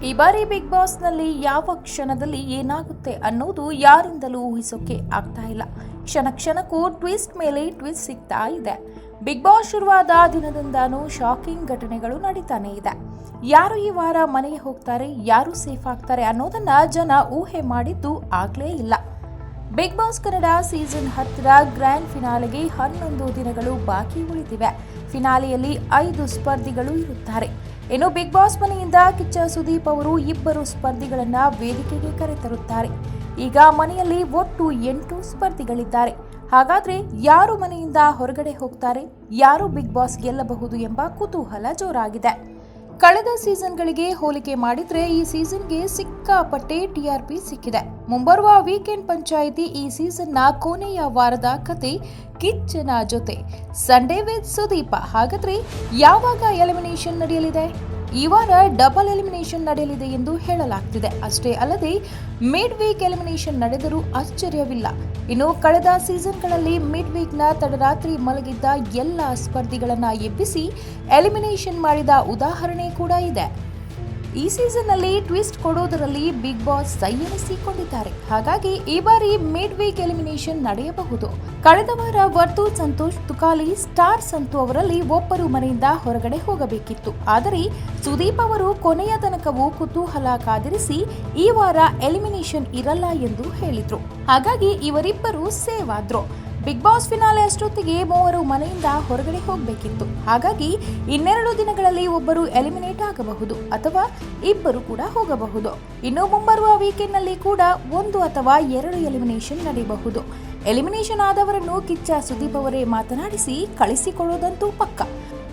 ಈ ಬಾರಿ ಬಿಗ್ ಬಾಸ್ನಲ್ಲಿ ಯಾವ ಕ್ಷಣದಲ್ಲಿ ಏನಾಗುತ್ತೆ ಅನ್ನೋದು ಯಾರಿಂದಲೂ ಊಹಿಸೋಕೆ ಆಗ್ತಾ ಇಲ್ಲ. ಕ್ಷಣ ಕ್ಷಣಕ್ಕೂ ಟ್ವಿಸ್ಟ್ ಮೇಲೆ ಟ್ವಿಸ್ಟ್ ಸಿಗ್ತಾ ಇದೆ. ಬಿಗ್ ಬಾಸ್ ಶುರುವಾದ ದಿನದಿಂದಾನೂ ಶಾಕಿಂಗ್ ಘಟನೆಗಳು ನಡೀತಾನೆ ಇದೆ. ಯಾರು ಈ ವಾರ ಮನೆಗೆ ಹೋಗ್ತಾರೆ, ಯಾರು ಸೇಫ್ ಆಗ್ತಾರೆ ಅನ್ನೋದನ್ನ ಜನ ಊಹೆ ಮಾಡಿದ್ದು ಆಗ್ಲೇ ಇಲ್ಲ. ಬಿಗ್ ಬಾಸ್ ಕನ್ನಡ ಸೀಸನ್ 10ರ ಗ್ರ್ಯಾಂಡ್ ಫಿನಾಲೆಗೆ 11 ದಿನಗಳು ಬಾಕಿ ಉಳಿದಿವೆ. ಫಿನಾಲೆಯಲ್ಲಿ 5 ಸ್ಪರ್ಧಿಗಳು ಇರುತ್ತಾರೆ. ಇನ್ನು ಬಿಗ್ ಬಾಸ್ ಮನೆಯಿಂದ ಕಿಚ್ಚ ಸುದೀಪ್ ಅವರು 2 ಸ್ಪರ್ಧಿಗಳನ್ನ ವೇದಿಕೆಗೆ ಕರೆತರುತ್ತಾರೆ. ಈಗ ಮನೆಯಲ್ಲಿ ಒಟ್ಟು 8 ಸ್ಪರ್ಧಿಗಳಿದ್ದಾರೆ. ಹಾಗಾದ್ರೆ ಯಾರು ಮನೆಯಿಂದ ಹೊರಗಡೆ ಹೋಗ್ತಾರೆ, ಯಾರು ಬಿಗ್ ಬಾಸ್ ಗೆಲ್ಲಬಹುದು ಎಂಬ ಕುತೂಹಲ ಜೋರಾಗಿದೆ. ಕಳೆದ ಸೀಸನ್ಗಳಿಗೆ ಹೋಲಿಕೆ ಮಾಡಿದ್ರೆ ಈ ಸೀಸನ್ಗೆ ಸಿಕ್ಕಾಪಟ್ಟೆ ಟಿಆರ್ಪಿ ಸಿಕ್ಕಿದೆ. ಮುಂಬರುವ ವೀಕೆಂಡ್ ಪಂಚಾಯಿತಿ ಈ ಸೀಸನ್ನ ಕೊನೆಯ ವಾರದ ಕತೆ ಕಿಚ್ಚನ ಜೊತೆ ಸಂಡೇ ವಿತ್ ಸುದೀಪ. ಹಾಗಾದ್ರೆ ಯಾವಾಗ ಎಲಿಮಿನೇಷನ್ ನಡೆಯಲಿದೆ? ಈ ವಾರ ಡಬಲ್ ಎಲಿಮಿನೇಷನ್ ನಡೆಯಲಿದೆ ಎಂದು ಹೇಳಲಾಗ್ತಿದೆ. ಅಷ್ಟೇ ಅಲ್ಲದೆ ಮಿಡ್ ವೀಕ್ ಎಲಿಮಿನೇಷನ್ ನಡೆದರೂ ಆಶ್ಚರ್ಯವಿಲ್ಲ. ಇನ್ನು ಕಳೆದ ಸೀಸನ್ಗಳಲ್ಲಿ ಮಿಡ್ ವೀಕ್ನ ತಡರಾತ್ರಿ ಮಲಗಿದ್ದ ಎಲ್ಲ ಸ್ಪರ್ಧಿಗಳನ್ನ ಎಬ್ಬಿಸಿ ಎಲಿಮಿನೇಷನ್ ಮಾಡಿದ ಉದಾಹರಣೆ ಕೂಡ ಇದೆ. ಈ ಸೀಸನ್ನಲ್ಲಿ ಟ್ವಿಸ್ಟ್ ಕೊಡೋದರಲ್ಲಿ ಬಿಗ್ ಬಾಸ್ ಸೈ ಎನಿಸಿಕೊಂಡಿದ್ದಾರೆ. ಹಾಗಾಗಿ ಈ ಬಾರಿ ಮಿಡ್ ವೀಕ್ ಎಲಿಮಿನೇಷನ್ ನಡೆಯಬಹುದು. ಕಳೆದ ವಾರ ವರ್ತು ಸಂತೋಷ್ ತುಕಾಲಿ ಸ್ಟಾರ್ ಸಂತು ಅವರಲ್ಲಿ ಒಬ್ಬರು ಮನೆಯಿಂದ ಹೊರಗಡೆ ಹೋಗಬೇಕಿತ್ತು. ಆದರೆ ಸುದೀಪ್ ಅವರು ಕೊನೆಯ ತನಕವೂ ಕುತೂಹಲ ಕಾದಿರಿಸಿ ಈ ವಾರ ಎಲಿಮಿನೇಷನ್ ಇರಲ್ಲ ಎಂದು ಹೇಳಿದ್ರು. ಹಾಗಾಗಿ ಇವರಿಬ್ಬರು ಸೇವ್ ಆದ್ರು. ಬಿಗ್ ಬಾಸ್ ಫಿನಾಲೆ ಅಷ್ಟೊತ್ತಿಗೆ 3 ಮನೆಯಿಂದ ಹೊರಗಡೆ ಹೋಗಬೇಕಿತ್ತು. ಹಾಗಾಗಿ 2 ದಿನಗಳಲ್ಲಿ ಒಬ್ಬರು ಎಲಿಮಿನೇಟ್ ಆಗಬಹುದು ಅಥವಾ ಇಬ್ಬರು ಕೂಡ ಹೋಗಬಹುದು. ಇನ್ನು ಮುಂಬರುವ ವೀಕೆಂಡ್ನಲ್ಲಿ ಕೂಡ 1 ಅಥವಾ 2 ಎಲಿಮಿನೇಷನ್ ನಡೆಯಬಹುದು. ಎಲಿಮಿನೇಷನ್ ಆದವರನ್ನು ಕಿಚ್ಚ ಸುದೀಪ್ ಅವರೇ ಮಾತನಾಡಿಸಿ ಕಳಿಸಿಕೊಳ್ಳೋದಂತೂ ಪಕ್ಕ.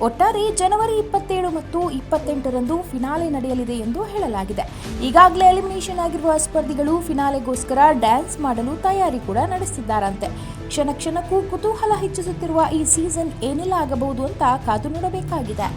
ಒಟ್ಟಾರೆ ಜನವರಿ 27 ಮತ್ತು 28ರಂದು ಫಿನಾಲೆ ನಡೆಯಲಿದೆ ಎಂದು ಹೇಳಲಾಗಿದೆ. ಈಗಾಗಲೇ ಎಲಿಮಿನೇಷನ್ ಆಗಿರುವ ಸ್ಪರ್ಧಿಗಳು ಫಿನಾಲೆಗೋಸ್ಕರ ಡ್ಯಾನ್ಸ್ ಮಾಡಲು ತಯಾರಿ ಕೂಡ ನಡೆಸಿದ್ದಾರಂತೆ. ಕ್ಷಣ ಕ್ಷಣಕ್ಕೂ ಕುತೂಹಲ ಹೆಚ್ಚಿಸುತ್ತಿರುವ ಈ ಸೀಸನ್ ಏನೆಲ್ಲ ಆಗಬಹುದು ಅಂತ ಕಾದು ನೋಡಬೇಕಾಗಿದೆ.